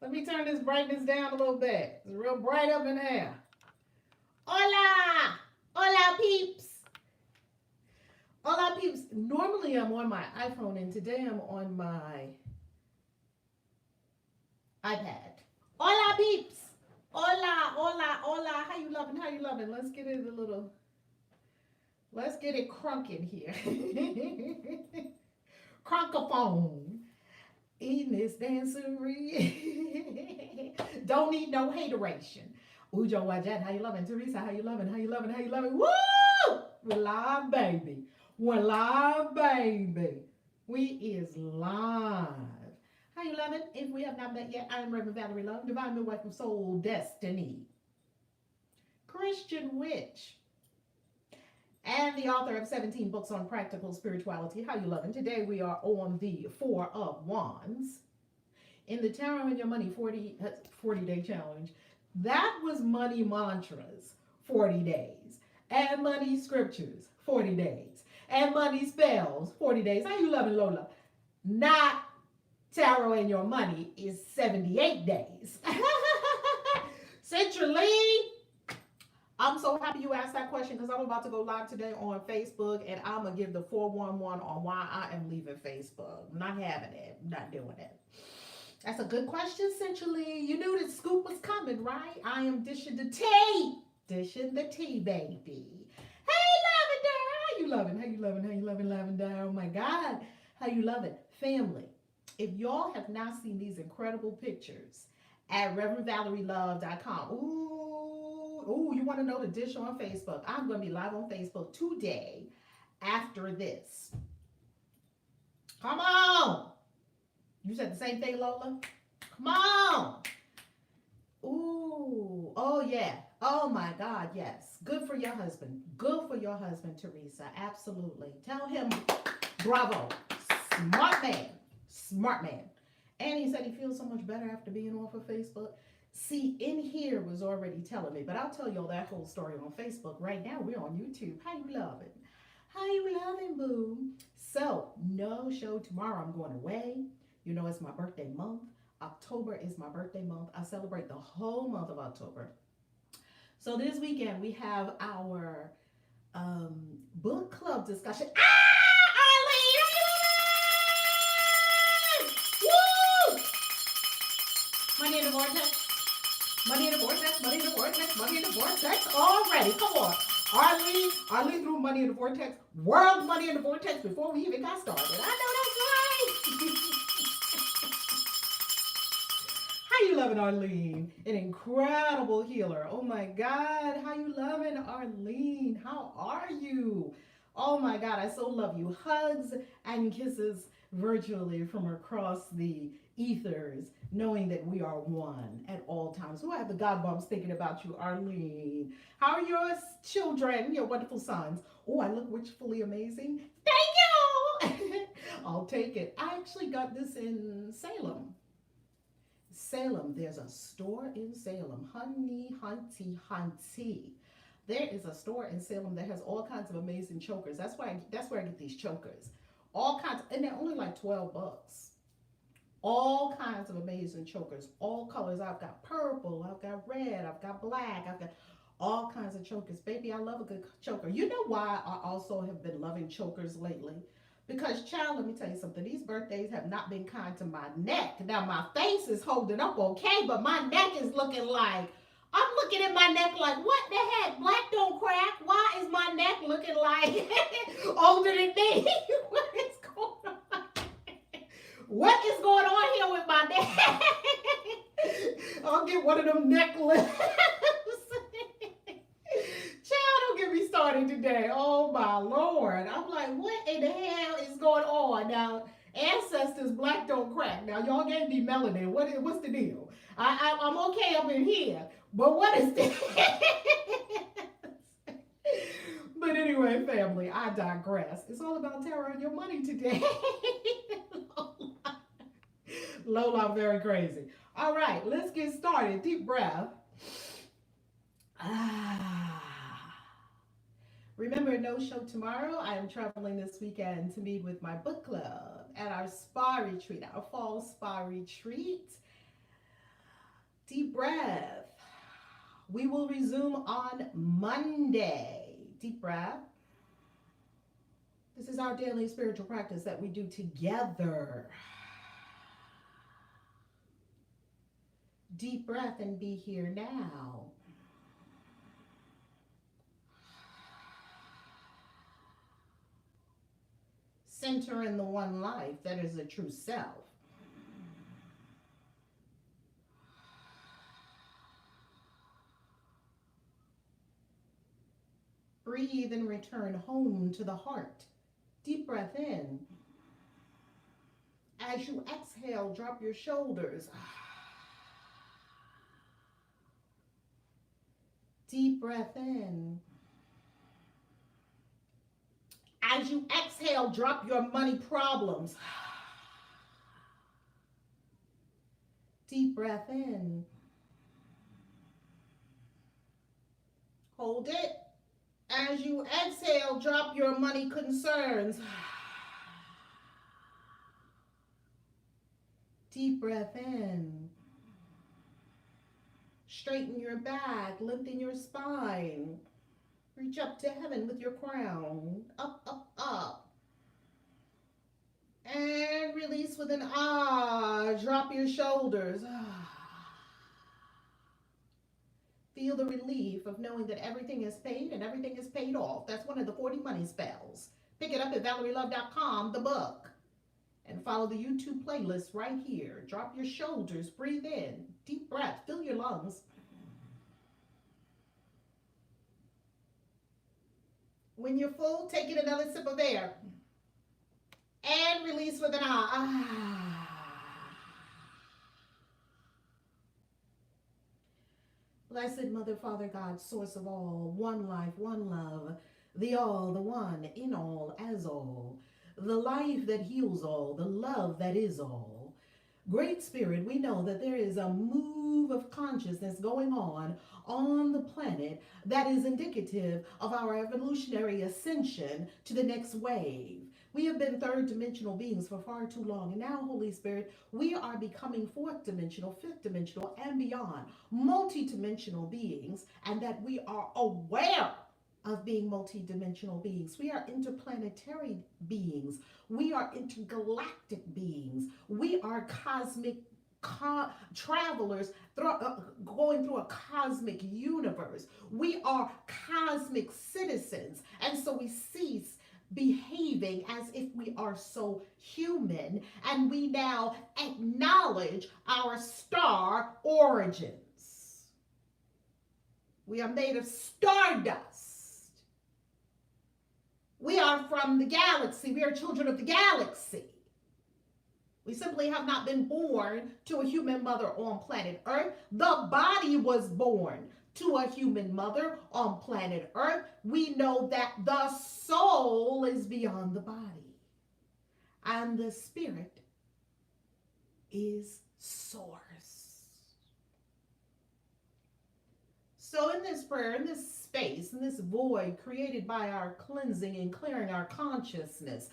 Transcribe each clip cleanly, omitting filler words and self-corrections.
Let me turn this brightness down a little bit. It's real bright up in here. Hola! Hola, peeps! Hola, peeps. Normally I'm on my iPhone, and today I'm on my iPad. Hola, peeps! Hola, hola, hola. How you loving? How you loving? Let's get it crunking here. Crunkaphone. Eating this dancery. Don't need no hateration. Ujo Wajan, how you loving? Teresa, how you loving? How you loving? How you loving? Woo! We're live, baby. We're live, baby. We is live. How you loving? If we have not met yet, I am Reverend Valerie Love, Divine Midwife of Soul Destiny, Christian Witch, and the author of 17 books on practical spirituality. How you loving? Today we are on the Four of Wands in the Tarot and Your Money 40-day challenge. That was money mantras, 40 days, and money scriptures, 40 days, and money spells, 40 days. How you loving, Lola? Not Tarot and Your Money is 78 days. Centrally, I'm so happy you asked that question because I'm about to go live today on Facebook, and I'm going to give the 411 on why I am leaving Facebook. I'm not having it. I'm not doing it. That's a good question, Centrally. You knew the scoop was coming, right? I am dishing the tea. Dishing the tea, baby. Hey, Lavender. How you loving? How you loving? How you loving, Lavender? Oh, my God. How you loving? Family, if y'all have not seen these incredible pictures at reverendvalerielove.com, ooh, you want to know the dish on Facebook? I'm going to be live on Facebook today after this. Come on. You said the same thing, Lola? Come on. Ooh, oh yeah. Oh my God, yes. Good for your husband. Good for your husband, Teresa. Absolutely. Tell him bravo. Smart man. Smart man. And he said he feels so much better after being off of Facebook. See, in here was already telling me, but I'll tell y'all that whole story on Facebook. Right now, we're on YouTube. How you loving? How you loving, boo? So, no show tomorrow. I'm going away. You know, it's my birthday month. October is my birthday month. I celebrate the whole month of October. So this weekend, we have our book club discussion. Money in the vortex. Money in the vortex. Money in the vortex. Money in the vortex. Already. Come on. Arlene threw money in the vortex. World money in the vortex before we even got started. I know that's right. How you loving, Arlene? An incredible healer. Oh my God. How you loving, Arlene? How are you? Oh my God. I so love you. Hugs and kisses virtually from across the ethers, knowing that we are one at all times. Who have the God bumps thinking about you, Arlene? How are your children, your wonderful sons? Oh, I look witchfully amazing. Thank you. I'll take it. I actually got this in Salem. Salem, there's a store in Salem, Honey Hunty Hunty. There is a store in Salem that has all kinds of amazing chokers. That's where I get these chokers. All kinds, and they're only like $12. All kinds of amazing chokers, all colors. I've got purple, I've got red, I've got black, I've got all kinds of chokers. Baby, I love a good choker. You know why I also have been loving chokers lately? Because, child, let me tell you something. These birthdays have not been kind to my neck. Now, my face is holding up okay, but my neck is looking like, I'm looking at my neck like, what the heck? Black don't crack. Why is my neck looking like older than me? What is going on? What is going on here with my neck? I'll get one of them neck lifts. Child, don't get me started today. Oh my Lord. I'm like, what in the hell is going on? Now, ancestors, black don't crack. Now, y'all gave me melanin. What's the deal? I'm okay up in here. But what is this? But anyway, family, I digress. It's all about Tarot and Your Money today. Lola, I'm very crazy. All right, let's get started. Deep breath. Remember, no show tomorrow. I am traveling this weekend to meet with my book club at our spa retreat, our fall spa retreat. Deep breath. We will resume on Monday. Deep breath. This is our daily spiritual practice that we do together. Deep breath and be here now. Center in the one life that is a true self. Breathe and return home to the heart. Deep breath in. As you exhale, drop your shoulders. Deep breath in. As you exhale, drop your money problems. Deep breath in. Hold it. As you exhale, drop your money concerns. Deep breath in. Straighten your back, lengthen your spine. Reach up to heaven with your crown. Up, up, up. And release with an ah. Drop your shoulders. Feel the relief of knowing that everything is paid and everything is paid off. That's one of the 40 money spells. Pick it up at valerielove.com, the book. And follow the YouTube playlist right here. Drop your shoulders, breathe in, deep breath, fill your lungs. When you're full, take in another sip of air. And release with an ah. Blessed Mother, Father, God, source of all, one life, one love, the all, the one, in all, as all, the life that heals all, the love that is all. Great Spirit, we know that there is a move of consciousness going on the planet that is indicative of our evolutionary ascension to the next wave. We have been third dimensional beings for far too long. And now, Holy Spirit, we are becoming fourth dimensional, fifth dimensional, and beyond, multi-dimensional beings, and that we are aware of being multi-dimensional beings. We are interplanetary beings. We are intergalactic beings. We are cosmic travelers going through a cosmic universe. We are cosmic citizens. And so we cease behaving as if we are so human, and we now acknowledge our star origins. We are made of stardust. We are from the galaxy. We are children of the galaxy. We simply have not been born to a human mother on planet Earth. The body was born to a human mother on planet Earth. We know that the soul is beyond the body, and the spirit is source. So in this prayer, in this space, in this void created by our cleansing and clearing our consciousness,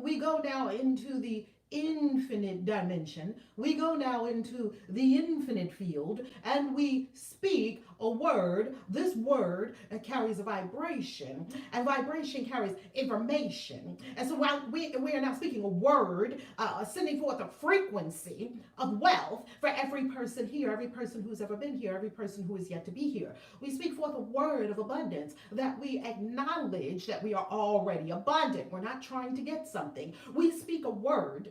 we go now into the infinite dimension. We go now into the infinite field, and we speak a word. This word carries a vibration, and vibration carries information. And so while we are now speaking a word, sending forth a frequency of wealth for every person here, every person who's ever been here, every person who is yet to be here. We speak forth a word of abundance, that we acknowledge that we are already abundant. We're not trying to get something. We speak a word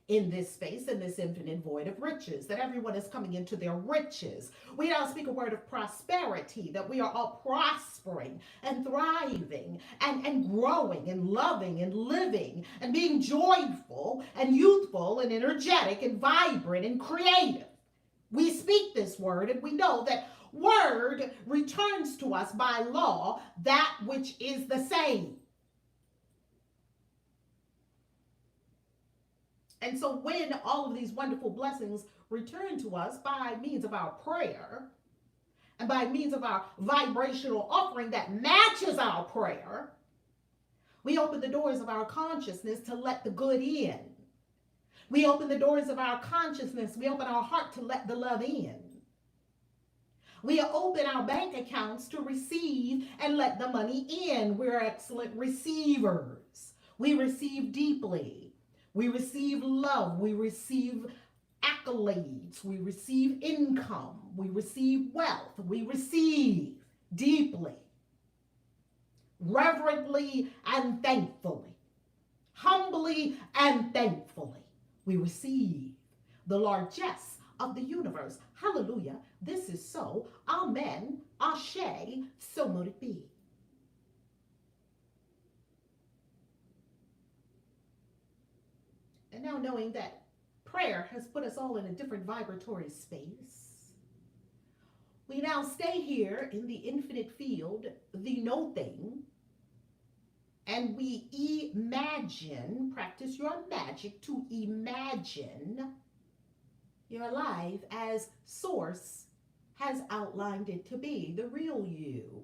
in this space, in this infinite void of riches, that everyone is coming into their riches. We now speak a word of prosperity, that we are all prospering and thriving and growing and loving and living and being joyful and youthful and energetic and vibrant and creative. We speak this word, and we know that word returns to us by law that which is the same. And so when all of these wonderful blessings return to us by means of our prayer and by means of our vibrational offering that matches our prayer, we open the doors of our consciousness to let the good in. We open the doors of our consciousness. We open our heart to let the love in. We open our bank accounts to receive and let the money in. We're excellent receivers. We receive deeply. We receive love. We receive accolades. We receive income. We receive wealth. We receive deeply, reverently, and thankfully, humbly and thankfully. We receive the largesse of the universe. Hallelujah. This is so. Amen. Ashe. So mote it be. And now, knowing that prayer has put us all in a different vibratory space, we now stay here in the infinite field, the no thing, and we imagine, practice your magic to imagine your life as Source has outlined it to be, the real you.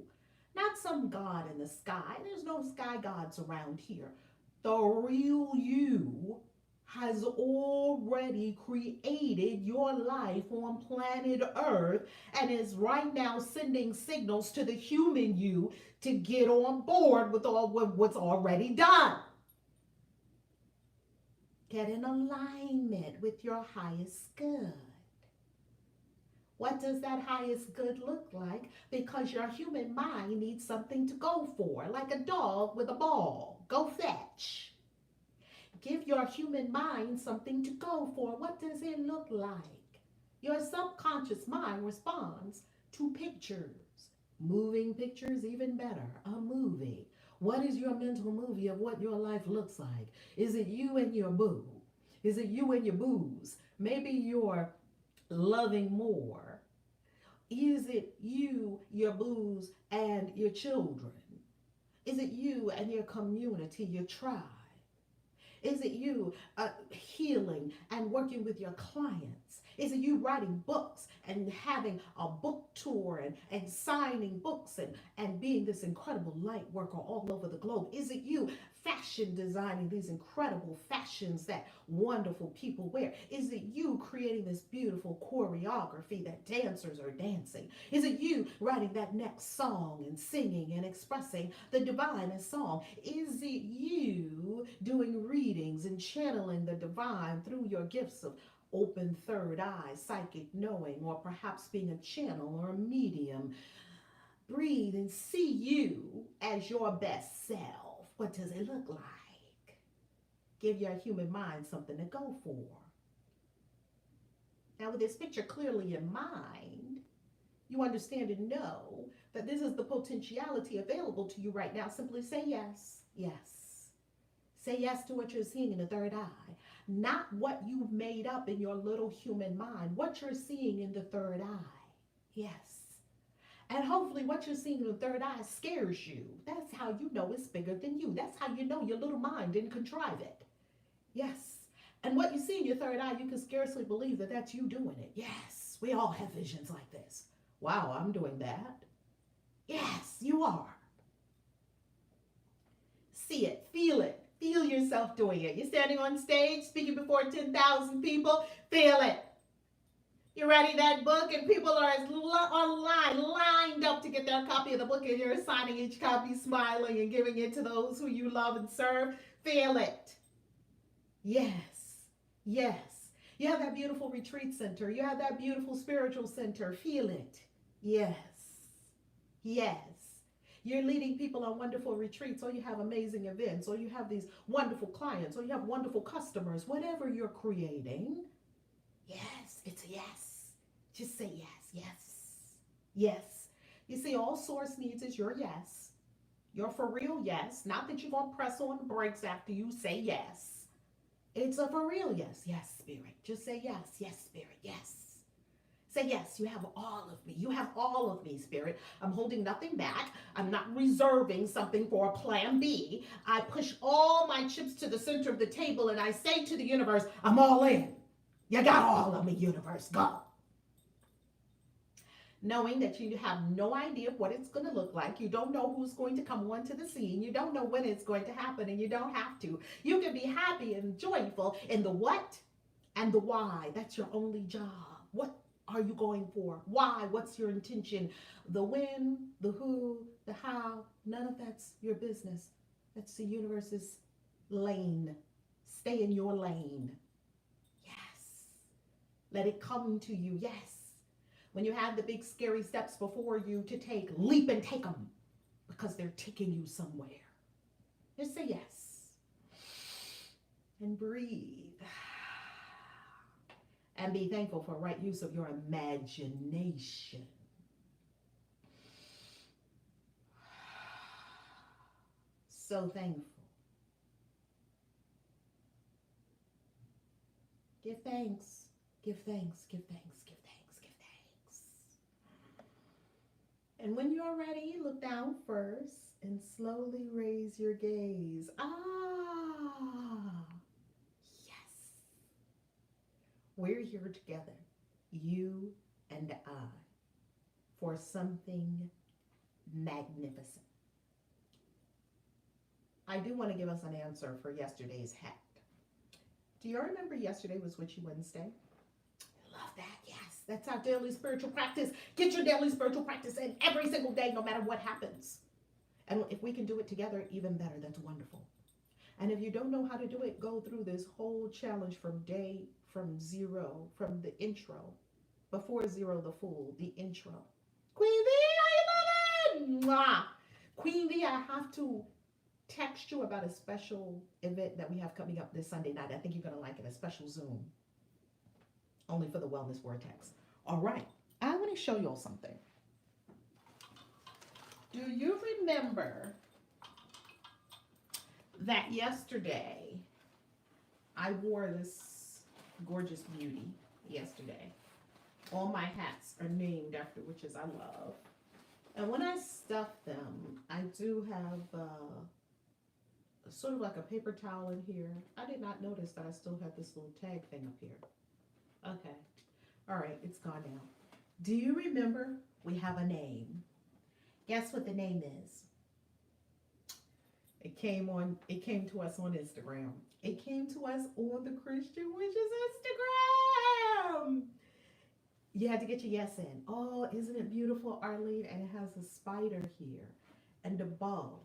Not some God in the sky. There's no sky gods around here. The real you has already created your life on planet Earth and is right now sending signals to the human you to get on board with all what's already done. Get in alignment with your highest good. What does that highest good look like? Because your human mind needs something to go for, like a dog with a ball. Go fetch. Give your human mind something to go for. What does it look like? Your subconscious mind responds to pictures. Moving pictures, even better. A movie. What is your mental movie of what your life looks like? Is it you and your boo? Is it you and your booze? Maybe you're loving more. Is it you, your booze, and your children? Is it you and your community, your tribe? Is it you healing and working with your clients? Is it you writing books and having a book tour and signing books and being this incredible light worker all over the globe? Is it you fashion designing these incredible fashions that wonderful people wear? Is it you creating this beautiful choreography that dancers are dancing? Is it you writing that next song and singing and expressing the divine in song? Is it you doing readings and channeling the divine through your gifts of open third eye, psychic knowing, or perhaps being a channel or a medium? Breathe and see you as your best self. What does it look like? Give your human mind something to go for. Now, with this picture clearly in mind, you understand and know that this is the potentiality available to you right now. Simply say yes, yes. Say yes to what you're seeing in the third eye. Not what you've made up in your little human mind, what you're seeing in the third eye. Yes. And hopefully what you're seeing in the third eye scares you. That's how you know it's bigger than you. That's how you know your little mind didn't contrive it. Yes. And what you see in your third eye, you can scarcely believe that that's you doing it. Yes. We all have visions like this. Wow, I'm doing that. Yes, you are. See it, feel it. Feel yourself doing it. You're standing on stage, speaking before 10,000 people. Feel it. You ready that book and people are online, lined up to get their copy of the book and you're signing each copy, smiling and giving it to those who you love and serve. Feel it. Yes. Yes. You have that beautiful retreat center. You have that beautiful spiritual center. Feel it. Yes. Yes. You're leading people on wonderful retreats, or you have amazing events, or you have these wonderful clients, or you have wonderful customers, whatever you're creating. Yes, it's a yes. Just say yes, yes, yes. You see, all Source needs is your yes. Your for real yes. Not that you're going to press on the brakes after you say yes. It's a for real yes. Yes, Spirit. Just say yes. Yes, Spirit. Yes. Say yes, you have all of me. You have all of me, Spirit. I'm holding nothing back. I'm not reserving something for a plan B. I push all my chips to the center of the table and I say to the universe, I'm all in. You got all of me, universe. Go. Knowing that you have no idea what it's going to look like. You don't know who's going to come onto the scene. You don't know when it's going to happen, and you don't have to. You can be happy and joyful in the what and the why. That's your only job. What are you going for? Why? What's your intention? The when, the who, the how, none of that's your business. That's the universe's lane. Stay in your lane. Yes. Let it come to you. Yes. When you have the big scary steps before you to take, leap and take them because they're taking you somewhere. Just say yes. And breathe. And be thankful for right use of your imagination. So thankful. Give thanks. Give thanks. Give thanks. Give thanks. Give thanks. And when you're ready, look down first and slowly raise your gaze. Ah, yes. We're here together, you and I, for something magnificent. I do want to give us an answer for yesterday's hat. Do you remember yesterday was Witchy Wednesday? Love that. Yes, that's our daily spiritual practice. Get your daily spiritual practice in every single day, no matter what happens. And if we can do it together, even better. That's wonderful. And if you don't know how to do it, go through this whole challenge from zero, from the intro, before zero, the full, the intro. Queen V, how you living? Mwah. Queen V, I have to text you about a special event that we have coming up this Sunday night. I think you're going to like it, a special Zoom, only for the Wellness Vortex. All right, I want to show you all something. Do you remember that yesterday I wore this gorgeous beauty yesterday? All my hats are named after witches I love. And when I stuff them, I do have sort of like a paper towel in here. I did not notice that I still had this little tag thing up here. Okay. All right, it's gone now. Do you remember we have a name? Guess what the name is? It came to us on Instagram. It came to us on the Christian Witches Instagram. You had to get your yes in. Oh, isn't it beautiful, Arlene? And it has a spider here and a bow.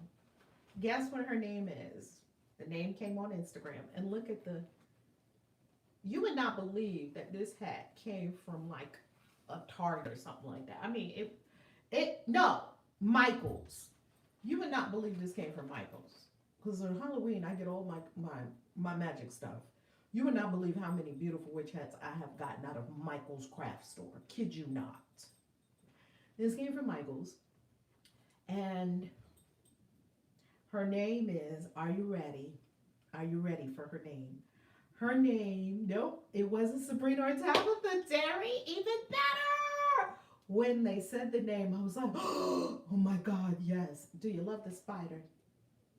Guess what her name is? The name came on Instagram. And look at you would not believe that this hat came from like a Target or something like that. I mean, no, Michael's. You would not believe this came from Michael's. Because on Halloween, I get all my magic stuff. You would not believe how many beautiful witch hats I have gotten out of Michael's craft store. Kid you not. This came from Michael's. And her name is, are you ready? Are you ready for her name? Her name, nope, it wasn't Sabrina or Tabitha Terry, even better. When they said the name, I was like, oh my God, yes. Do you love the spider?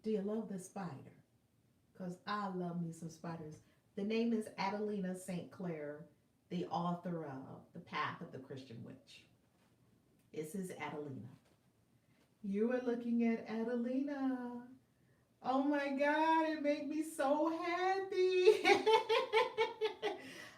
Do you love the spider? Because I love me some spiders. The name is Adelina St. Clair, the author of The Path of the Christian Witch. This is Adelina. You are looking at Adelina. Oh my God, it made me so happy.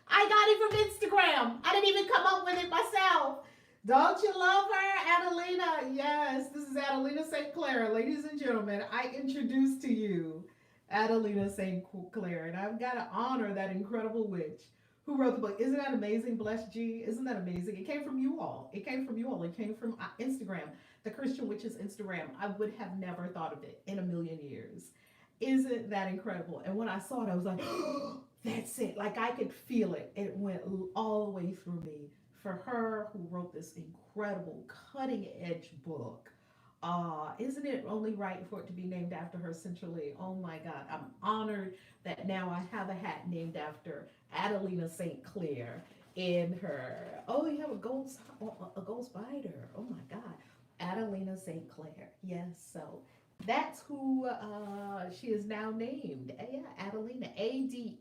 I got it from Instagram. I didn't even come up with it myself. Don't you love her, Adelina? Yes, this is Adelina St. Clair. Ladies and gentlemen, I introduce to you Adelina St. Clair, and I've got to honor that incredible witch who wrote the book. Isn't that amazing, Blessed G? Isn't that amazing? It came from you all. It came from you all. It came from Instagram, the Christian Witches Instagram. I would have never thought of it in a million years. Isn't that incredible? And when I saw it, I was like, oh, that's it. Like I could feel it. It went all the way through me. For her who wrote this incredible, cutting edge book. Isn't it only right for it to be named after her centrally? Oh my God, I'm honored that now I have a hat named after Adelina St. Clair in her. Oh, you have a gold spider. Oh my God, Adelina St. Clair. Yes, so that's who she is now named. Yeah, Adelina, Adelina,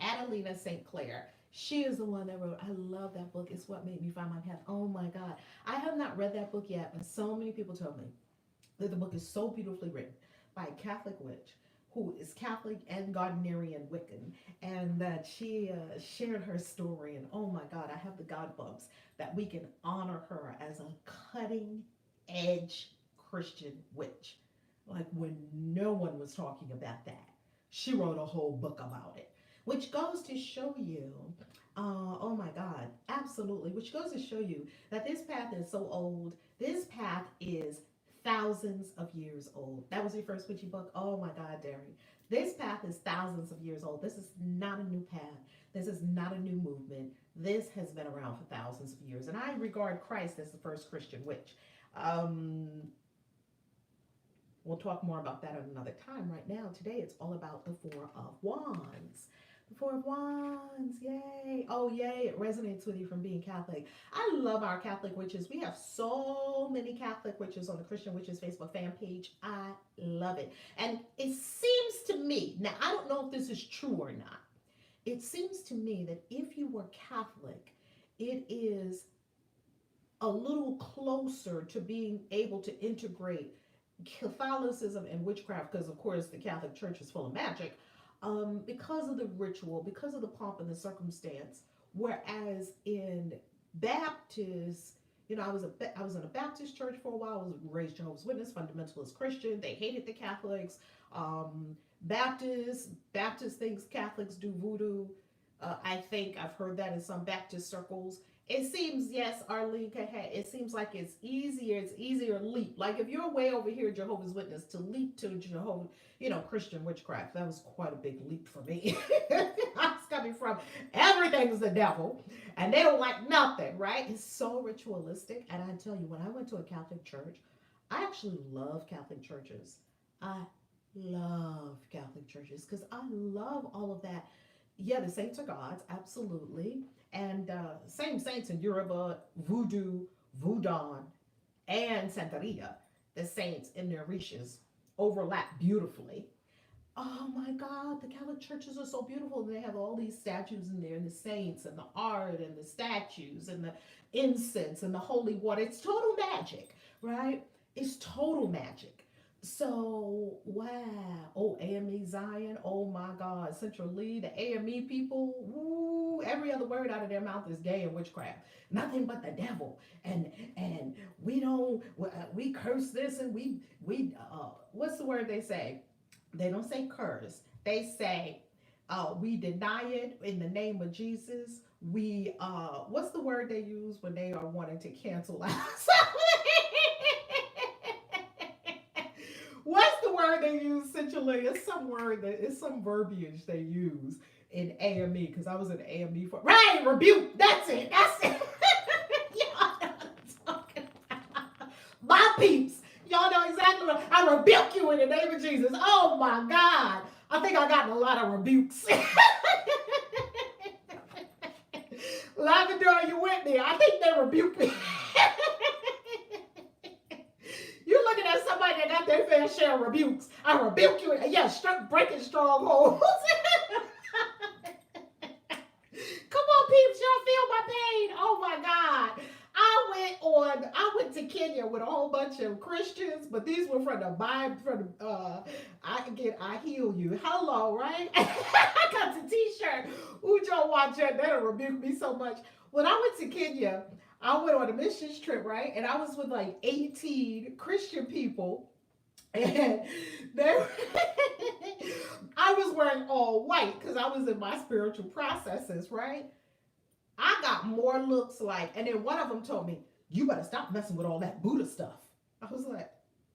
Adelina St. Clair. She is the one that wrote. I love that book. It's what made me find my path. Oh my God. I have not read that book yet, but so many people told me that the book is so beautifully written by a Catholic witch who is Catholic and Gardnerian Wiccan, and that she shared her story. And oh my God, I have the God bumps that we can honor her as a cutting edge Christian witch. Like when no one was talking about that, she wrote a whole book about it, which goes to show you, oh my God, absolutely, which goes to show you that this path is so old. This path is thousands of years old. That was your first witchy book? Oh my God, Derry. This path is thousands of years old. This is not a new path. This is not a new movement. This has been around for thousands of years. And I regard Christ as the first Christian witch. Um, we'll talk more about that at another time. Right now, today, it's all about the Four of Wands. The Four of Wands, yay. Oh, yay, it resonates with you from being Catholic. I love our Catholic witches. We have so many Catholic witches on the Christian Witches Facebook fan page. I love it. And it seems to me, now I don't know if this is true or not, it seems to me that if you were Catholic, it is a little closer to being able to integrate Catholicism and witchcraft, because of course the Catholic Church is full of magic, because of the ritual, because of the pomp and the circumstance. Whereas in Baptist, you know, I was in a Baptist church for a while. I was raised Jehovah's Witness, fundamentalist Christian. They hated the Catholics. Baptist thinks Catholics do voodoo. I think I've heard that in some Baptist circles. It seems, yes, Arlene, it seems like it's easier leap. Like if you're way over here, Jehovah's Witness, to leap to Jehovah, you know, Christian witchcraft, that was quite a big leap for me. I was coming from everything's the devil, and they don't like nothing, right? It's so ritualistic. And I tell you, when I went to a Catholic church, I actually love Catholic churches. I love Catholic churches because I love all of that. Yeah, the saints are gods, absolutely. And same saints in Yoruba, Voodoo, Voodoo, and Santeria. The saints in their rishas overlap beautifully. Oh my God, the Catholic churches are so beautiful. They have all these statues in there, and the saints, and the art, and the statues, and the incense, and the holy water. It's total magic, right? It's total magic. So, wow. Oh, AME Zion. Oh my God. Central Lee, the AME people. Woo, every other word out of their mouth is gay and witchcraft. Nothing but the devil. And we don't, we curse this, and what's the word they say? They don't say curse. They say, we deny it in the name of Jesus. What's the word they use when they are wanting to cancel out something? What's the word they use centrally? It's some word it's some verbiage they use in AME, because I was in AME for right, rebuke. That's it. Y'all know what I'm talking about. My peeps. Y'all know exactly what I rebuke you in the name of Jesus. Oh my God. I think I got a lot of rebukes. Lavender, are you with me? I think they rebuked me. You're looking at somebody that got their fair share of rebukes. I rebuke you. Yeah, breaking strongholds. Come on, peeps, y'all feel my pain. Oh my God. I went to Kenya with a whole bunch of Christians, but these were from the Bible, I heal you. Hello, right? I got the t-shirt. Ujo watch it. That'll rebuke me so much. When I went to Kenya, I went on a missions trip, right? And I was with like 18 Christian people. And I was wearing all white because I was in my spiritual processes, right? I got more looks like, and then one of them told me, you better stop messing with all that Buddha stuff. I was like,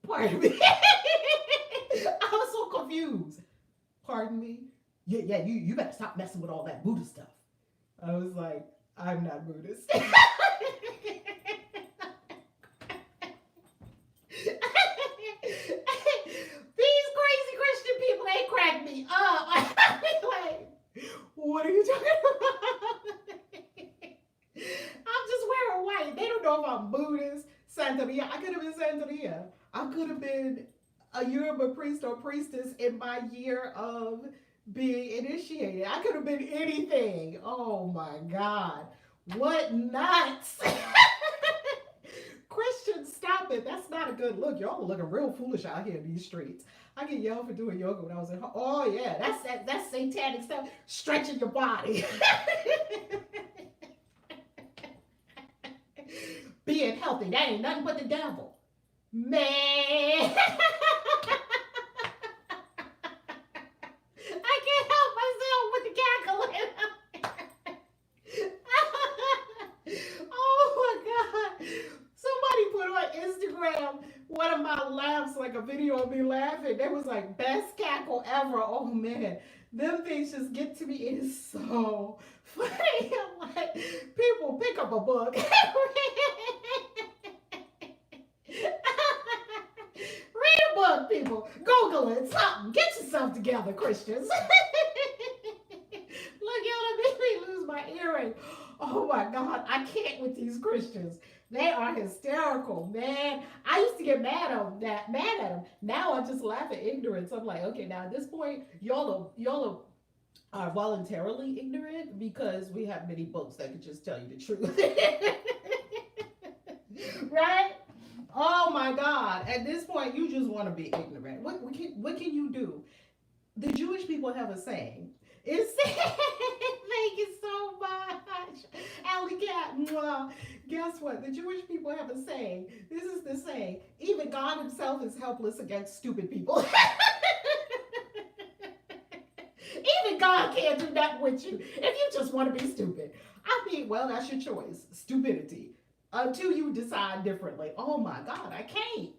pardon me. I was so confused. Pardon me? Yeah, you better stop messing with all that Buddha stuff. I was like, I'm not Buddhist. These crazy Christian people, they crack me up. I be like, what are you talking about? I'm just wearing white. They don't know if I'm Buddhist, Santeria. I could have been Santeria. I could have been a Yoruba priest or priestess in my year of being initiated. I could have been anything. Oh my God. What nuts. Christians, stop it. That's not a good look. Y'all are looking real foolish out here in these streets. I get yelled for doing yoga when I was at home. Oh yeah, that's satanic stuff. Stretching your body. Being healthy. That ain't nothing but the devil. Man. I can't help myself with the cackling. Oh my God. Somebody put on Instagram one of my laughs, like a video of me laughing. That was like best cackle ever. Oh man. Them things just get to me. It is so funny. I'm like, people pick up a book. Read a book, people. Google it. Something. Get yourself together, Christians. Look, y'all made me lose my earring. Oh my God, I can't with these Christians. They are hysterical, man. I used to get mad at them. Now I just laugh at ignorance. I'm like, okay, now at this point, y'all are voluntarily ignorant because we have many books that could just tell you the truth. Right? Oh my God. At this point, you just want to be ignorant. What can you do? The Jewish people have a saying. It's thank you so much. Alley Cat. Mwah. Guess what? The Jewish people have a saying. This is the saying. Even God himself is helpless against stupid people. Even God can't do that with you if you just want to be stupid. I mean, well, that's your choice. Stupidity. Until you decide differently. Oh my God, I can't.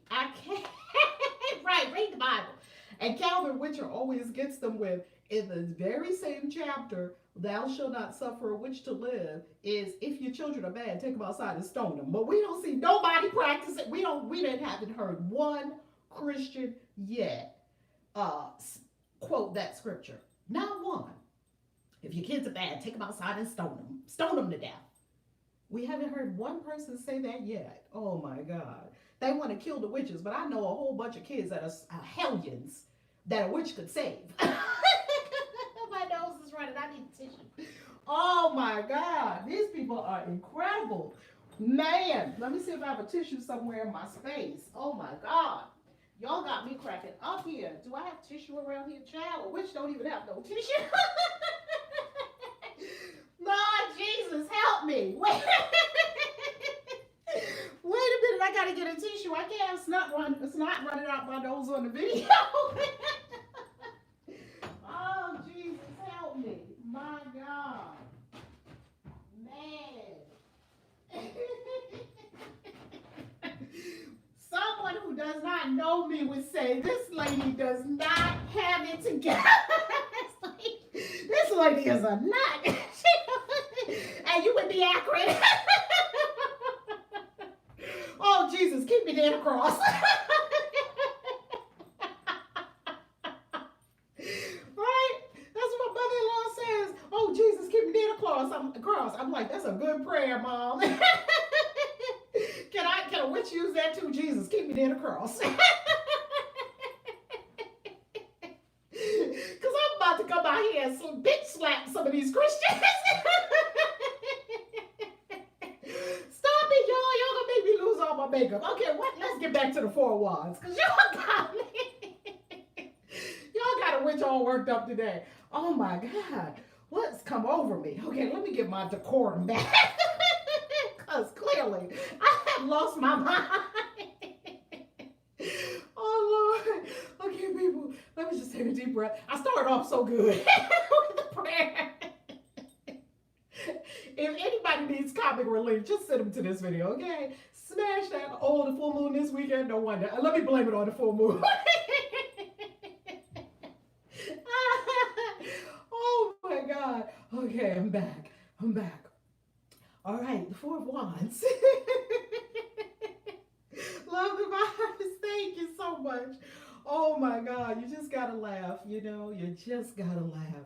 Right, read the Bible. And Calvin Witcher always gets them with, in the very same chapter, thou shalt not suffer a witch to live, is if your children are bad, take them outside and stone them. But we don't see nobody practice it. We haven't heard one Christian yet quote that scripture. Not one. If your kids are bad, take them outside and stone them. Stone them to death. We haven't heard one person say that yet. Oh my God. They want to kill the witches, but I know a whole bunch of kids that are hellions that a witch could save. My nose is running. I need tissue. Oh my God. These people are incredible. Man, let me see if I have a tissue somewhere in my space. Oh my God. Y'all got me cracking up here. Do I have tissue around here, child? A witch don't even have no tissue. Lord Jesus, help me. Wait. Wait a minute, I gotta get a tissue. I can't have snot running out my nose on the video. Oh, Jesus, help me. My God. Man. Someone who does not know me would say, this lady does not have it together. This lady is a nut. And you would be accurate. Oh, Jesus, keep me dead across. Right? That's what my mother-in-law says. Oh, Jesus, keep me dead across. I'm like, that's a good prayer, Mom. Can a witch use that too? Jesus, keep me dead across. Because I'm about to come out here and bitch slap some of these Christians. Stop it, y'all. Y'all gonna make me lose all my makeup. Okay, let's get back to the four wands. Because y'all got me. Y'all got a witch all worked up today. Oh my God. What's come over me? Okay, let me get my decorum back. Because clearly I have lost my mind. Oh Lord. Okay, people, let me just take a deep breath. I started off so good with the prayer. If anybody needs comic relief, just send them to this video, okay? Smash that. Oh, the full moon this weekend? No wonder. Let me blame it on the full moon. Oh my God. Okay, I'm back. All right, the Four of Wands. Love the vibes. Thank you so much. Oh my God, you just gotta laugh. You just gotta laugh.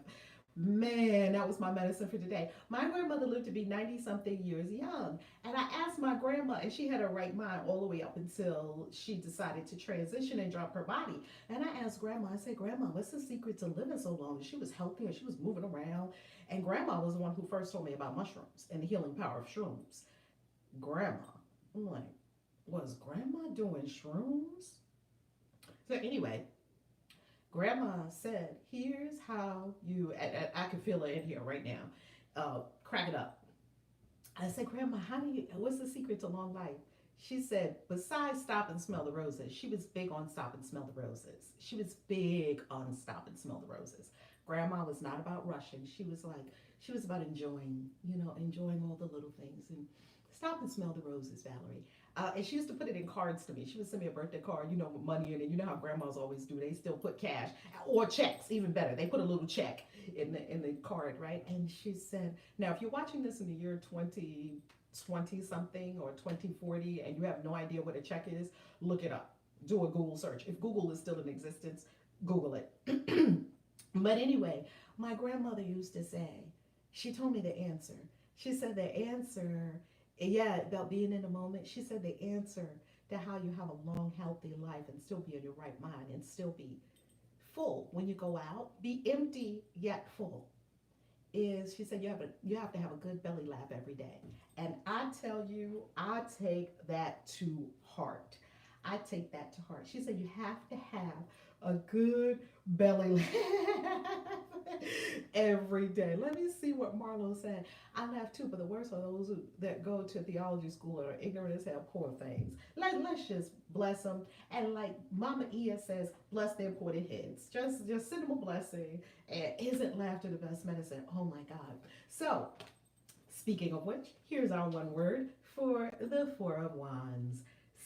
Man, that was my medicine for today. My grandmother lived to be 90-something years young. And I asked my grandma, and she had her right mind all the way up until she decided to transition and drop her body. And I asked Grandma, I said, Grandma, what's the secret to living so long? She was healthy and she was moving around. And Grandma was the one who first told me about mushrooms and the healing power of shrooms. Grandma. I'm like, Was Grandma doing shrooms? So anyway, Grandma said, "Here's how you." And I can feel it in here right now. Crack it up. I said, "Grandma, how do you? What's the secret to long life?" She said, "Besides stop and smell the roses, she was big on stop and smell the roses. She was big on stop and smell the roses. Grandma was not about rushing. She was about enjoying, enjoying all the little things and stop and smell the roses, Valerie." And she used to put it in cards to me. She would send me a birthday card, with money in it. You know how grandmas always do. They still put cash or checks, even better. They put a little check in the card, right? And she said, "Now, if you're watching this in the year 2020 something or 2040 and you have no idea what a check is, look it up. Do a Google search. If Google is still in existence, Google it." But anyway, my grandmother used to say, she told me the answer. She said the answer, yeah, about being in the moment. She said the answer to how you have a long, healthy life and still be in your right mind and still be full when you go out, be empty yet full, is she said you have to have a good belly laugh every day. And I tell you, I take that to heart. I take that to heart. She said you have to have a good belly laugh every day. Let me see what Marlo said. I laugh too, but the worst are those that go to theology school and are ignorant as hell, poor things. Let's just bless them. And like Mama Ia says, bless their pointed heads. Just send them a blessing. And isn't laughter the best medicine? Oh my God. So, speaking of which, here's our one word for the Four of Wands: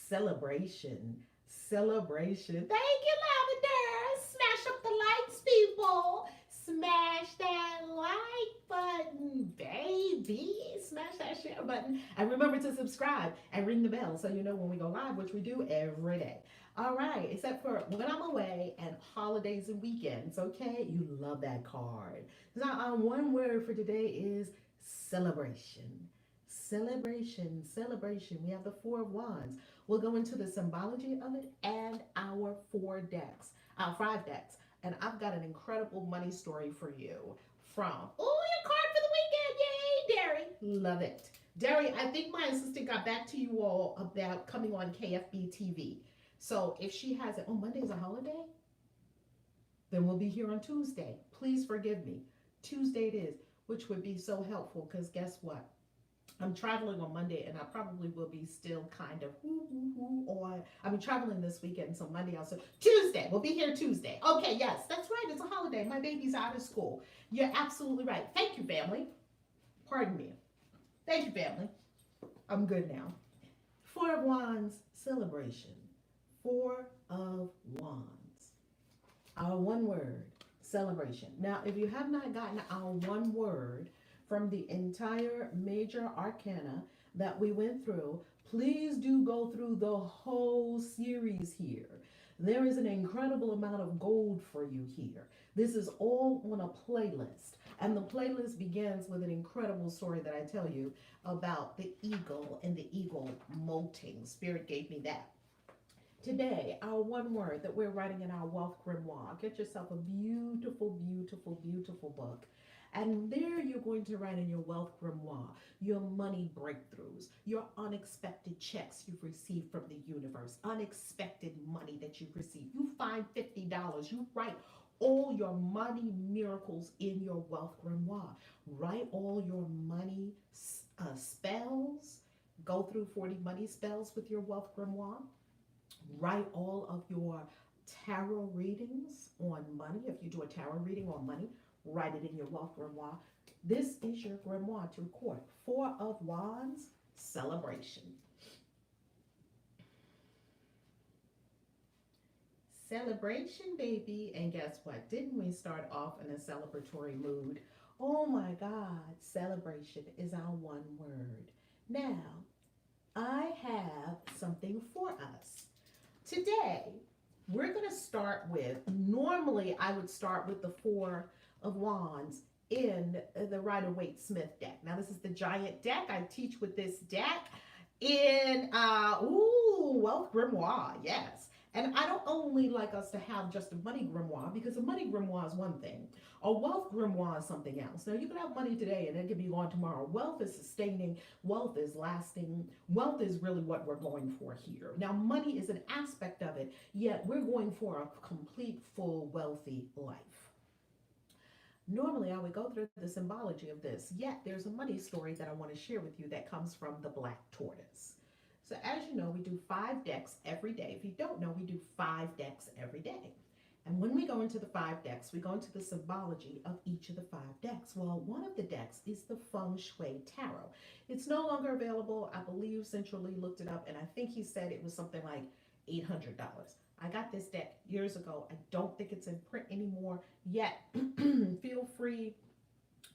celebration. Celebration. Thank you, Lavender. Smash up the lights, people. Smash that like button, baby. Smash that share button. And remember to subscribe and ring the bell so you know when we go live, which we do every day. All right, except for when I'm away and holidays and weekends, okay? You love that card. So our one word for today is celebration. Celebration, celebration. We have the Four of Wands. We'll go into the symbology of it and our our 5 decks. And I've got an incredible money story for you from, your card for the weekend. Yay, Derry. Love it. Derry, I think my assistant got back to you all about coming on KFB TV. So if she has it, Monday's a holiday? Then we'll be here on Tuesday. Please forgive me. Tuesday it is, which would be so helpful because guess what? I'm traveling on Monday and I probably will be still kind of on. I'm traveling this weekend, so Monday also. Tuesday, we'll be here Tuesday. Okay, yes, that's right. It's a holiday. My baby's out of school. You're absolutely right. Thank you, family. Pardon me. Thank you, family. I'm good now. Four of Wands, celebration. Four of Wands. Our one word, celebration. Now, if you have not gotten our one word from the entire major arcana that we went through, please do go through the whole series here. There is an incredible amount of gold for you here. This is all on a playlist. And the playlist begins with an incredible story that I tell you about the eagle and the eagle molting. Spirit gave me that. Today, our one word that we're writing in our wealth grimoire. Get yourself a beautiful, beautiful, beautiful book. And there you're going to write in your wealth grimoire your money breakthroughs, your unexpected checks you've received from the universe, unexpected money that you've received. You find $50, you write all your money miracles in your wealth grimoire. Write all your money spells. Go through 40 money spells with your wealth grimoire. Write all of your tarot readings on money. If you do a tarot reading on money, write it in your wealth grimoire. This is your grimoire to record. Four of Wands, celebration. Celebration, baby. And guess what? Didn't we start off in a celebratory mood? Oh my God, celebration is our one word. Now, I have something for us. Today, we're going to start with, normally I would start with the Four of Wands in the Rider-Waite-Smith deck. Now, this is the giant deck. I teach with this deck in, Wealth Grimoire, yes. And I don't only like us to have just a money grimoire, because a money grimoire is one thing. A wealth grimoire is something else. Now, you can have money today and it can be gone tomorrow. Wealth is sustaining, wealth is lasting, wealth is really what we're going for here. Now, money is an aspect of it, yet we're going for a complete, full, wealthy life. Normally, I would go through the symbology of this, yet there's a money story that I want to share with you that comes from the black tortoise. So, as you know, we do 5 decks every day. If you don't know, we do 5 decks every day. And when we go into the 5 decks, we go into the symbology of each of the 5 decks. Well, one of the decks is the Feng Shui Tarot. It's no longer available. I believe Central Lee looked it up, and I think he said it was something like $800. I got this deck years ago. I don't think it's in print anymore yet. Feel free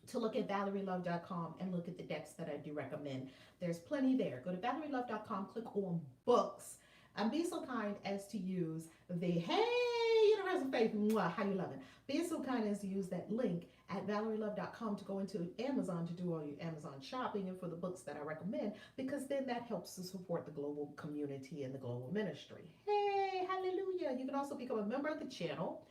to look at valerielove.com and look at the decks that I do recommend. There's plenty there. Go to valerielove.com, click on books, and be so kind as to use the Hey Universal Faith, mwah, how you loving? Be so kind as to use that link at valerielove.com to go into Amazon to do all your Amazon shopping and for the books that I recommend, because then that helps to support the global community and the global ministry. Hey, hallelujah. You can also become a member of the channel.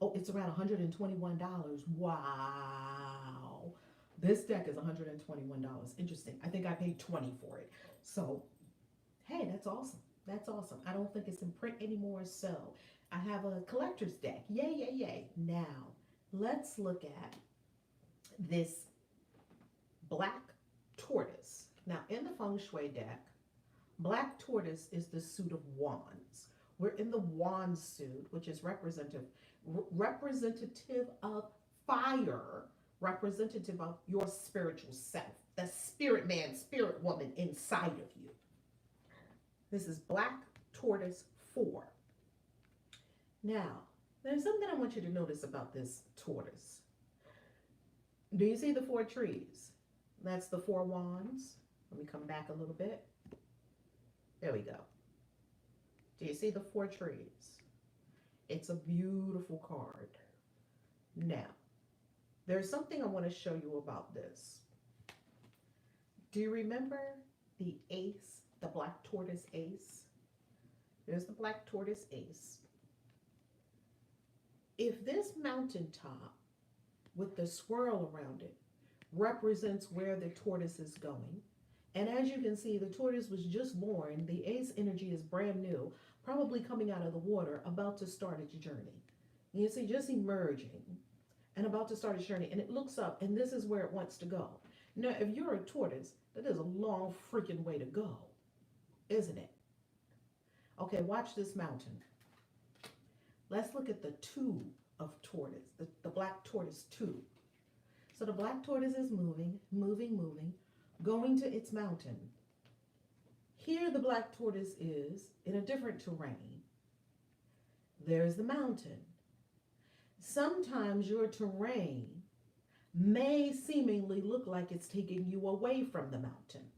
Oh, it's around $121. Wow. This deck is $121. Interesting. I think I paid $20 for it. So, hey, that's awesome. That's awesome. I don't think it's in print anymore, so I have a collector's deck. Yay, yay, yay. Now, let's look at this black tortoise. Now, in the Feng Shui deck, black tortoise is the suit of wands. We're in the wand suit, which is representative of fire, representative of your spiritual self, the spirit man, spirit woman inside of you. This is black tortoise 4. Now, there's something I want you to notice about this tortoise. Do you see the 4 trees? That's the 4 wands. Let me come back a little bit. There we go. Do you see the 4 trees? It's a beautiful card. Now, there's something I want to show you about this. Do you remember the ace, the black tortoise ace? There's the black tortoise ace. If this mountaintop with the swirl around it represents where the tortoise is going, and as you can see, the tortoise was just born, the ace energy is brand new, probably coming out of the water, about to start its journey. You see, just emerging and about to start its journey, and it looks up, and this is where it wants to go. Now, if you're a tortoise, that is a long freaking way to go, isn't it? Okay, watch this mountain. Let's look at the tube of tortoise, the black tortoise tube. So the black tortoise is moving, moving, moving, going to its mountain. Here the black tortoise is in a different terrain. There's the mountain. Sometimes your terrain may seemingly look like it's taking you away from the mountain.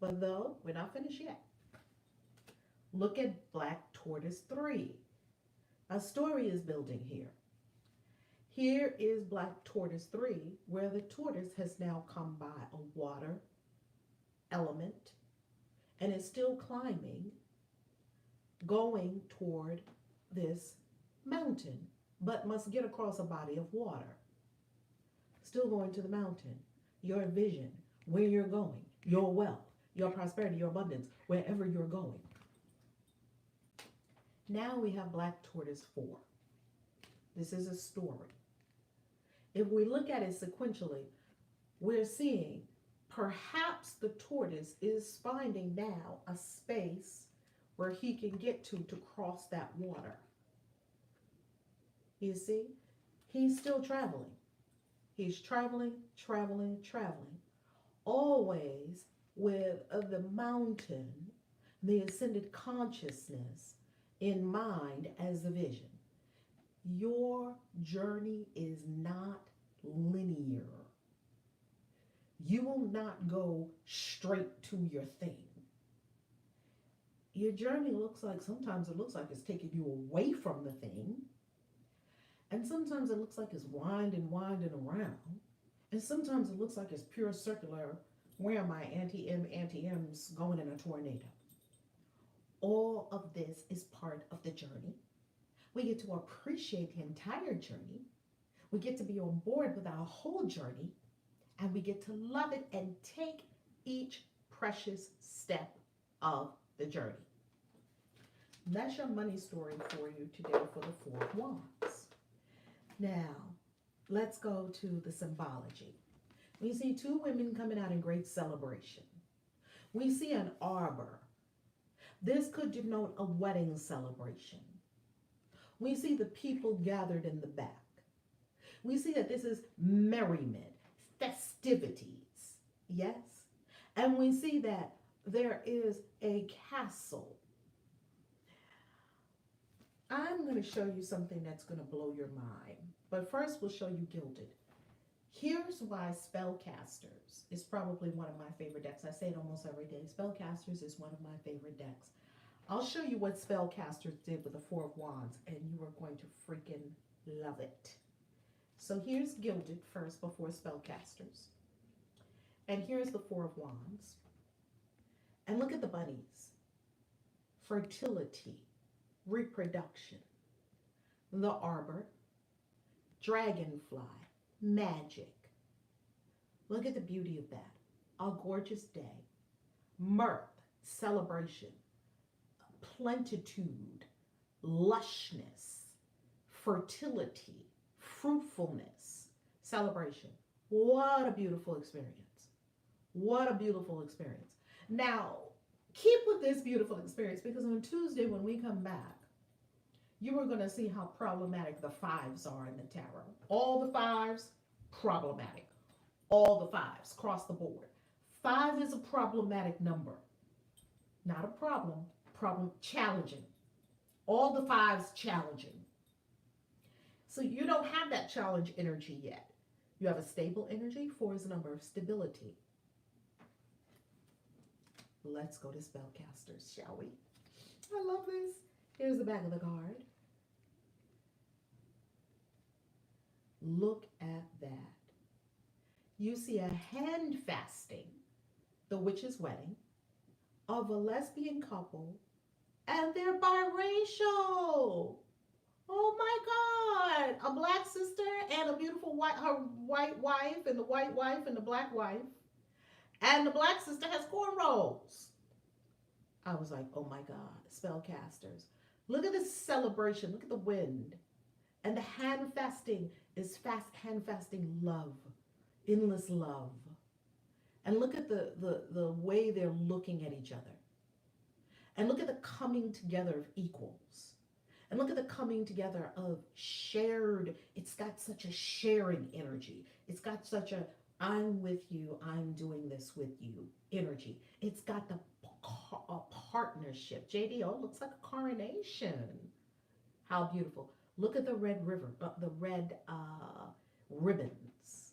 But though, we're not finished yet. Look at black tortoise 3. A story is building here. Here is black tortoise 3, where the tortoise has now come by a water element and is still climbing, going toward this mountain, but must get across a body of water. Still going to the mountain. Your vision, where you're going, your wealth, your prosperity, your abundance, wherever you're going. Now we have black tortoise 4. This is a story. If we look at it sequentially, we're seeing perhaps the tortoise is finding now a space where he can get to cross that water. You see, he's still traveling. He's traveling, traveling, traveling, always with the mountain, the ascended consciousness in mind as the vision. Your journey is not linear. You will not go straight to your thing. Your journey sometimes it looks like it's taking you away from the thing. And sometimes it looks like it's winding around. And sometimes it looks like it's pure circular. Where am I? Anti-M's going in a tornado. All of this is part of the journey. We get to appreciate the entire journey. We get to be on board with our whole journey, and we get to love it and take each precious step of the journey. That's your money story for you today for the Four of Wands. Now, let's go to the symbology. We see two women coming out in great celebration. We see an arbor. This could denote a wedding celebration. We see the people gathered in the back. We see that this is merriment, festivities, yes? And we see that there is a castle. I'm going to show you something that's going to blow your mind. But first, we'll show you Gilded. Here's why Spellcasters is probably one of my favorite decks. I say it almost every day. Spellcasters is one of my favorite decks. I'll show you what Spellcasters did with the Four of Wands, and you are going to freaking love it. So here's Gilded first before Spellcasters. And here's the Four of Wands. And look at the bunnies. Fertility, reproduction, the arbor, dragonfly, magic. Look at the beauty of that. A gorgeous day. Mirth, celebration, plenitude, lushness, fertility, fruitfulness, celebration. What a beautiful experience. What a beautiful experience. Now, keep with this beautiful experience, because on Tuesday when we come back, you are going to see how problematic the fives are in the tarot. All the fives, problematic. All the fives, across the board. 5 is a problematic number. Not a problem, challenging. All the fives challenging. So you don't have that challenge energy yet. You have a stable energy. 4 is a number of stability. Let's go to Spellcasters, shall we? I love this. Here's the back of the card. Look at that. You see a hand fasting, the witch's wedding, of a lesbian couple, and they're biracial. Oh my God. A black sister and a beautiful her white wife, and the white wife and the black wife. And the black sister has cornrows. I was like, oh my God, Spellcasters. Look at this celebration. Look at the wind. And the hand fasting is hand fasting love, endless love. And look at the way they're looking at each other. And look at the coming together of equals. And look at the coming together of shared, it's got such a sharing energy. It's got such a, I'm with you, I'm doing this with you energy. It's got the partnership. JDO looks like a coronation. How beautiful. Look at the red river, the red ribbons.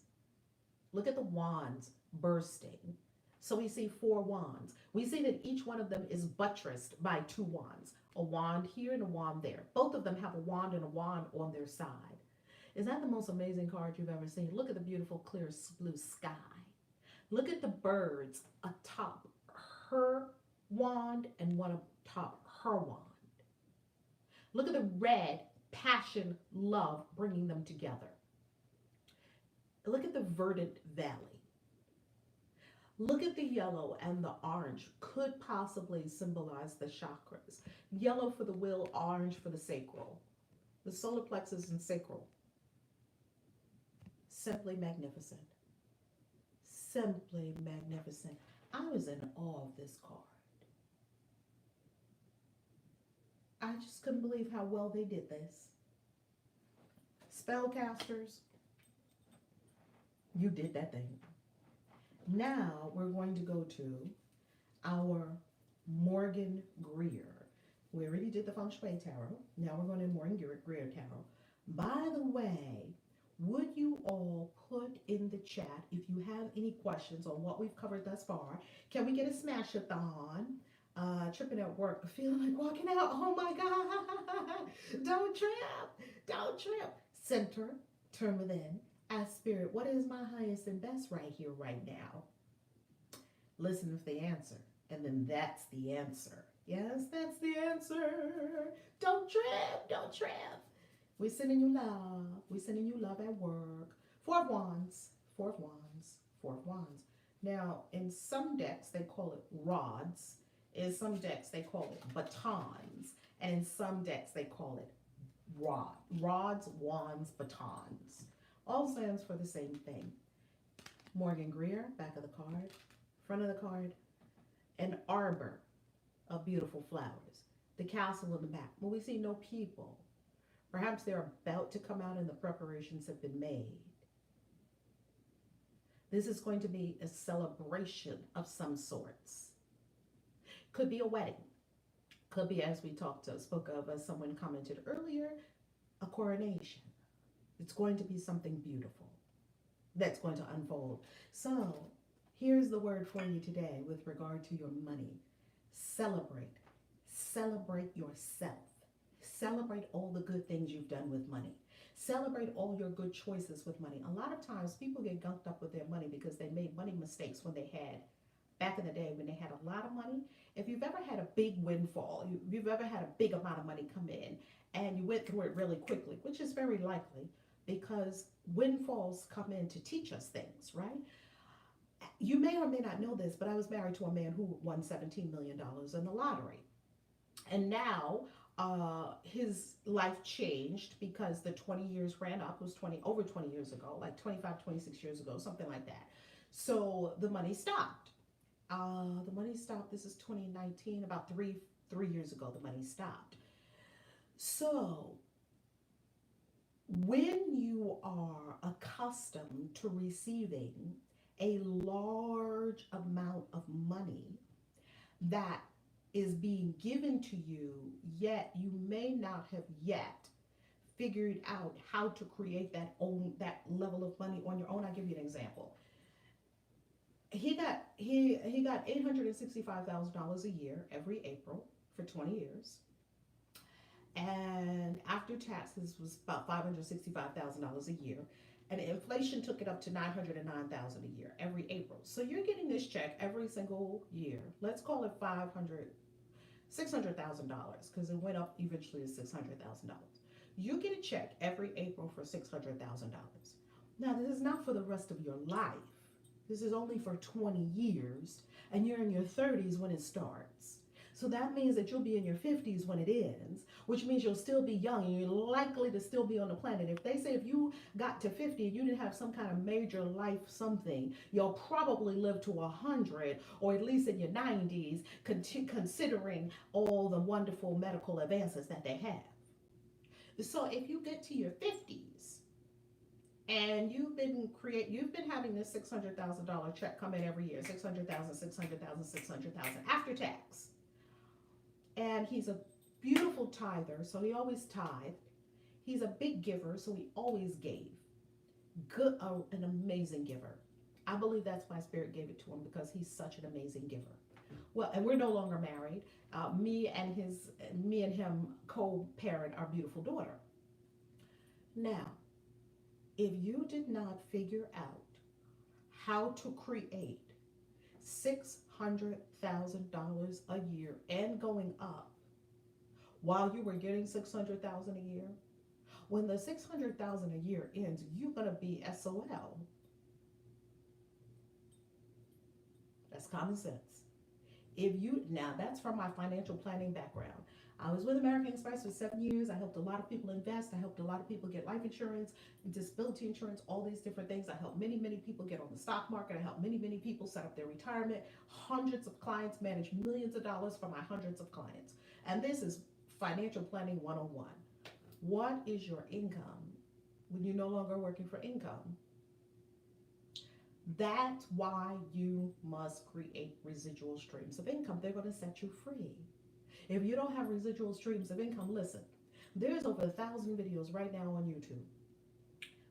Look at the wands bursting. So we see 4 wands. We see that each one of them is buttressed by 2 wands. A wand here and a wand there. Both of them have a wand and a wand on their side. Is that the most amazing card you've ever seen? Look at the beautiful clear blue sky. Look at the birds atop her wand and one atop her wand. Look at the red, passion, love bringing them together. Look at the verdant valley. Look at the yellow and the orange. Could possibly symbolize the chakras. Yellow for the will, orange for the sacral. The solar plexus and sacral. Simply magnificent. Simply magnificent. I was in awe of this card. I just couldn't believe how well they did this. Spellcasters, you did that thing. Now we're going to go to our Morgan Greer. We already did the Feng Shui Tarot. Now we're going to Morgan Greer Tarot. By the way, would you all put in the chat if you have any questions on what we've covered thus far? Can we get a smash-a-thon? Tripping at work, feeling like walking out. Oh my God. Don't trip. Don't trip. Center, turn within. Ask Spirit, what is my highest and best right here, right now? Listen for the answer. And then that's the answer. Yes, that's the answer. Don't trip, don't trip. We're sending you love. We're sending you love at work. Four of Wands, Four of Wands, Four of Wands. Now, in some decks, they call it rods. In some decks, they call it batons. And in some decks, they call it rods, wands, batons. All stands for the same thing. Morgan Greer, back of the card, front of the card, an arbor of beautiful flowers. The castle in the back. Well, we see no people. Perhaps they're about to come out and the preparations have been made. This is going to be a celebration of some sorts. Could be a wedding. Could be, as we spoke of, as someone commented earlier, a coronation. It's going to be something beautiful that's going to unfold. So, here's the word for you today with regard to your money. Celebrate. Celebrate yourself. Celebrate all the good things you've done with money. Celebrate all your good choices with money. A lot of times people get gunked up with their money because they made money mistakes when they had, back in the day when they had a lot of money. If you've ever had a big windfall, if you've ever had a big amount of money come in and you went through it really quickly, which is very likely because windfalls come in to teach us things, right? You may or may not know this, but I was married to a man who won $17 million in the lottery. And now his life changed because the 20 years ran up. It was over 20 years ago, like 25, 26 years ago, something like that. So the money stopped. The money stopped. This is 2019, about three years ago, the money stopped. So when you are accustomed to receiving a large amount of money that is being given to you, yet you may not have yet figured out how to create that level of money on your own. I'll give you an example. He got $865,000 a year every April for 20 years, and after taxes was about $565,000 a year, and inflation took it up to $909,000 a year every April. So you're getting this check every single year. Let's call it $600,000 because it went up eventually to $600,000. You get a check every April for $600,000. Now, this is not for the rest of your life. This is only for 20 years, and you're in your 30s when it starts. So that means that you'll be in your 50s when it ends, which means you'll still be young and you're likely to still be on the planet. If they say if you got to 50 and you didn't have some kind of major life something, you'll probably live to 100 or at least in your 90s, considering all the wonderful medical advances that they have. So if you get to your 50s and you've been having this $600,000 check come in every year, 600,000, 600,000, 600,000 after tax. And he's a beautiful tither, so he always tithed. He's a big giver, so he always gave. An amazing giver. I believe that's why Spirit gave it to him, because he's such an amazing giver. Well, and we're no longer married. Me and him co-parent our beautiful daughter. Now, if you did not figure out how to create $600,000 a year and going up while you were getting $600,000 a year, when the $600,000 a year ends, you're going to be SOL. That's common sense. Now that's from my financial planning background. I was with American Express for 7 years. I helped a lot of people invest. I helped a lot of people get life insurance, disability insurance, all these different things. I helped many, many people get on the stock market. I helped many, many people set up their retirement. Hundreds of clients, manage millions of dollars for my hundreds of clients. And this is financial planning 101. What is your income when you're no longer working for income? That's why you must create residual streams of income. They're going to set you free. If you don't have residual streams of income, listen, there's over 1,000 videos right now on YouTube.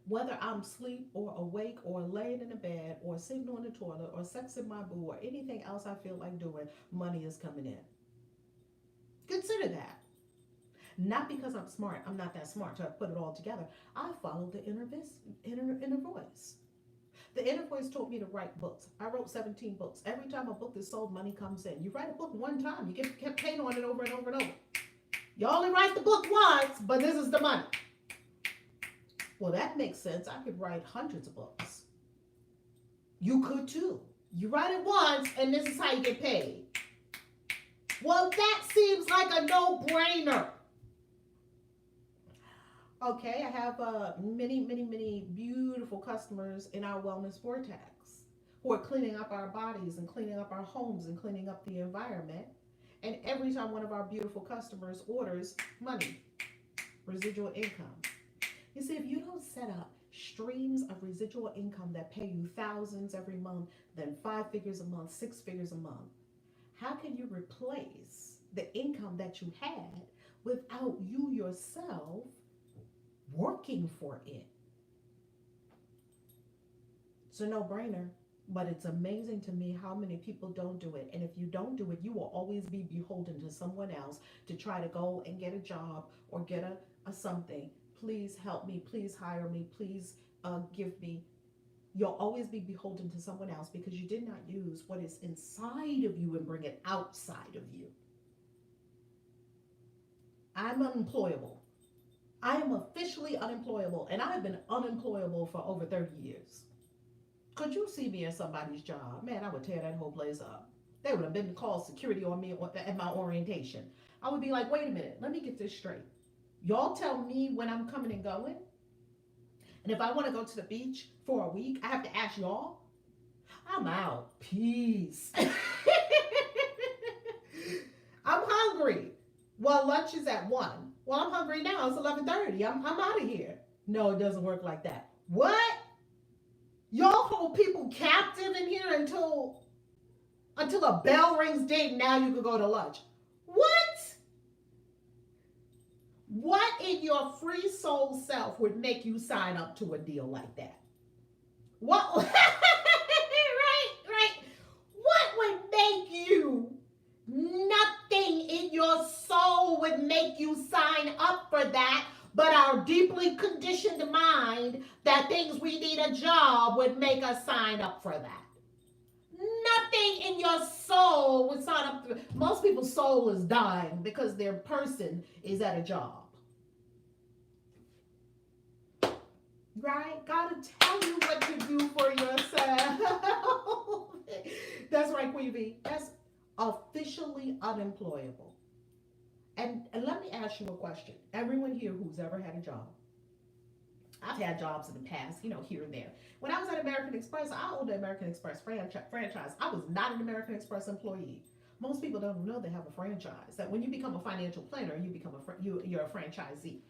Whether I'm asleep or awake or laying in the bed or sitting on the toilet or sexing my boo or anything else I feel like doing, money is coming in. Consider that. Not because I'm smart. I'm not that smart to put it all together. I follow the inner voice. The inner voice told me to write books. I wrote 17 books. Every time a book is sold, money comes in. You write a book one time, you get paid on it over and over and over. You only write the book once, but this is the money. Well, that makes sense. I could write hundreds of books. You could too. You write it once, and this is how you get paid. Well, that seems like a no-brainer. Okay, I have many, many, many beautiful customers in our wellness vortex who are cleaning up our bodies and cleaning up our homes and cleaning up the environment. And every time one of our beautiful customers orders, money, residual income. You see, if you don't set up streams of residual income that pay you thousands every month, then 5 figures a month, 6 figures a month, how can you replace the income that you had without you yourself working for it? It's a no-brainer, but it's amazing to me how many people don't do it. And if you don't do it, you will always be beholden to someone else to try to go and get a job or get a something. Please help me, please hire me, please give me. You'll always be beholden to someone else because you did not use what is inside of you and bring it outside of you. I'm unemployable. I am officially unemployable, and I've been unemployable for over 30 years. Could you see me in somebody's job? Man, I would tear that whole place up. They would have been called security on me at my orientation. I would be like, wait a minute, let me get this straight. Y'all tell me when I'm coming and going? And if I want to go to the beach for a week, I have to ask y'all? I'm out. Peace. I'm hungry. Well, lunch is at 1. Well, I'm hungry now. It's 11:30. I'm out of here. No, it doesn't work like that. What? Y'all hold people captive in here until a bell rings ding. Now you can go to lunch. What? What in your free soul self would make you sign up to a deal like that? What? right. What would make you? Nothing in your soul would make you sign up for that, but our deeply conditioned mind that thinks we need a job would make us sign up for that. Nothing in your soul would sign up for. Most people's soul is dying because their person is at a job. Right? Gotta tell you what to do for yourself. That's right, Queen B. That's officially unemployable. And let me ask you a question. Everyone here who's ever had a job, I've had jobs in the past, here and there. When I was at American Express, I owned the American Express franchise. I was not an American Express employee. Most people don't know they have a franchise. That when you become a financial planner, you're a franchisee.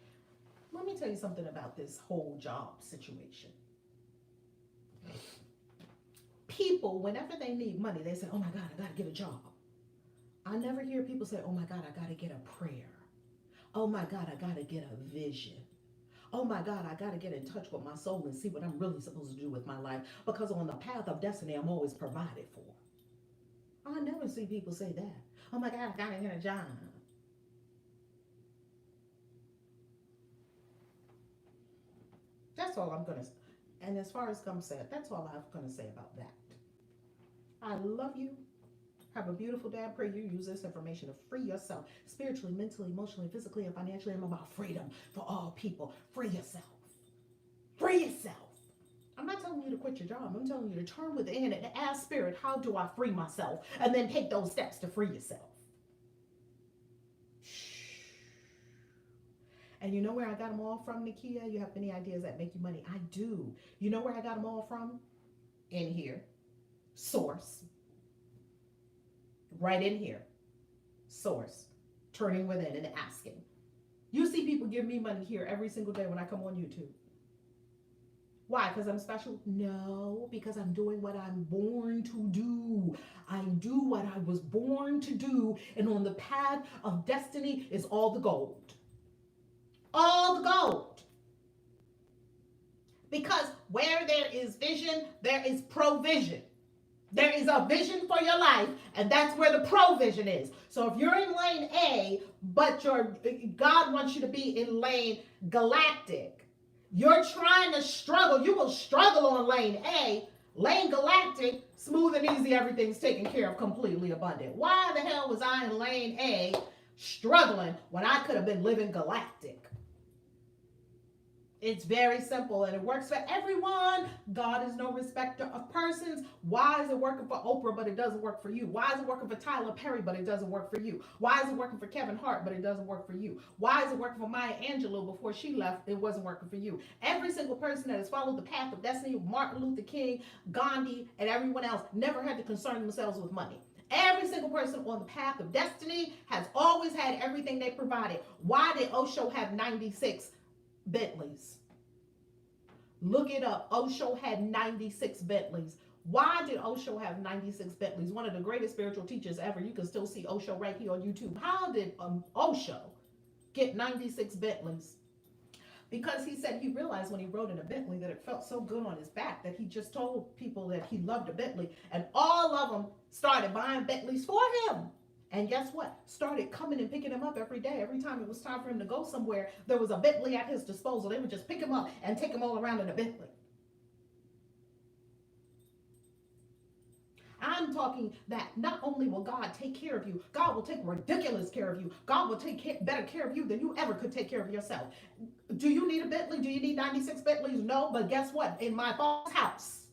Let me tell you something about this whole job situation. People, whenever they need money, they say, oh my God, I got to get a job. I never hear people say, oh my God, I got to get a prayer. Oh my God, I got to get a vision. Oh my God, I got to get in touch with my soul and see what I'm really supposed to do with my life. Because on the path of destiny, I'm always provided for. I never see people say that. Oh my God, I got to get a job. That's all I'm going to say. And as far as Gum said, that's all I'm going to say about that. I love you. Have a beautiful day. I pray you use this information to free yourself spiritually, mentally, emotionally, physically, and financially. I'm about freedom for all people. Free yourself. Free yourself. I'm not telling you to quit your job. I'm telling you to turn within and ask Spirit, how do I free myself? And then take those steps to free yourself. And you know where I got them all from, Nakia? You have any ideas that make you money? I do. You know where I got them all from? In here. Source. Right in here. Source. Turning within and asking. You see people give me money here every single day when I come on YouTube. Why? Because I'm special? No, because I'm doing what I'm born to do. I do what I was born to do. And on the path of destiny is all the gold. All the gold. Because where there is vision, there is provision. There is a vision for your life, and that's where the provision is. So if you're in lane A, but God wants you to be in lane galactic, you're trying to struggle. You will struggle on lane A, Lane Galactic, smooth and easy, everything's taken care of, completely abundant. Why the hell was I in lane A struggling when I could have been living galactic? It's very simple and it works for everyone. God is no respecter of persons. Why is it working for Oprah but it doesn't work for you? Why is it working for Tyler Perry but it doesn't work for you? Why is it working for Kevin Hart but it doesn't work for you? Why is it working for Maya Angelou before she left? It wasn't working for you. Every single person that has followed the path of destiny, Martin Luther King, Gandhi, and everyone else, never had to concern themselves with money. Every single person on the path of destiny has always had everything they provided. Why did Osho have 96 Bentleys? Look it up. Osho had 96 Bentleys. Why did Osho have 96 Bentleys? One of the greatest spiritual teachers ever. You can still see Osho right here on YouTube. How did Osho get 96 Bentleys? Because he said he realized when he rode in a Bentley that it felt so good on his back that he just told people that he loved a Bentley, and all of them started buying Bentleys for him. And guess what? Started coming and picking him up every day. Every time it was time for him to go somewhere, there was a Bentley at his disposal. They would just pick him up and take him all around in a Bentley. I'm talking that not only will God take care of you, God will take ridiculous care of you. God will take better care of you than you ever could take care of yourself. Do you need a Bentley? Do you need 96 Bentleys? No, but guess what? In my Father's house,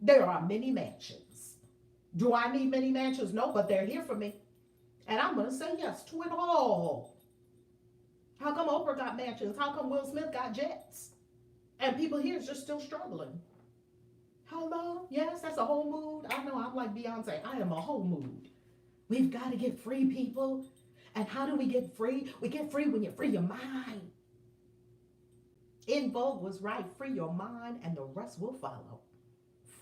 there are many mansions. Do I need many mansions? No, but they're here for me. And I'm going to say yes to it all. How come Oprah got mansions? How come Will Smith got jets? And people here are just still struggling. Hello? Yes, that's a whole mood. I know, I'm like Beyonce. I am a whole mood. We've got to get free, people. And how do we get free? We get free when you free your mind. In Vogue was right. Free your mind and the rest will follow.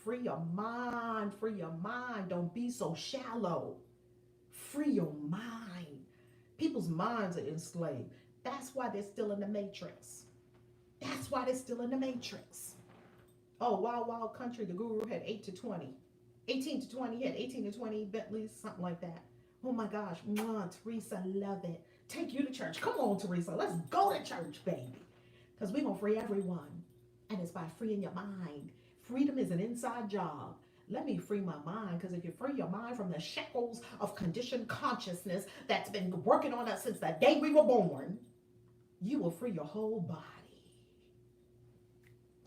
Free your mind. Free your mind. Don't be so shallow. Free your mind. People's minds are enslaved. That's why they're still in the matrix. That's why they're still in the matrix. Oh, Wild Wild Country, the guru had 8 to 20. 18 to 20, he had 18 to 20 Bentleys, something like that. Oh my gosh, Teresa, love it. Take you to church. Come on, Teresa, let's go to church, baby. Because we're going to free everyone. And it's by freeing your mind. Freedom is an inside job. Let me free my mind, because if you free your mind from the shackles of conditioned consciousness that's been working on us since the day we were born, you will free your whole body.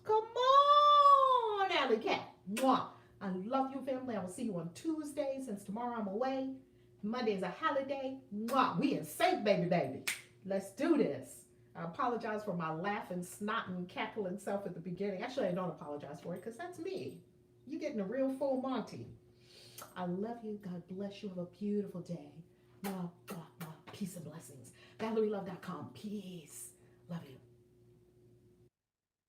Come on, Alley Cat. Mwah. I love you, family. I will see you on Tuesday, since tomorrow I'm away. Monday is a holiday. Mwah. We in sync, baby. Let's do this. I apologize for my laughing, snotting, cackling self at the beginning. Actually, I don't apologize for it, because that's me. You're getting a real full Monty. I love you. God bless you. Have a beautiful day. Mwah, mwah, mwah. Peace and blessings. ValerieLove.com. Peace. Love you.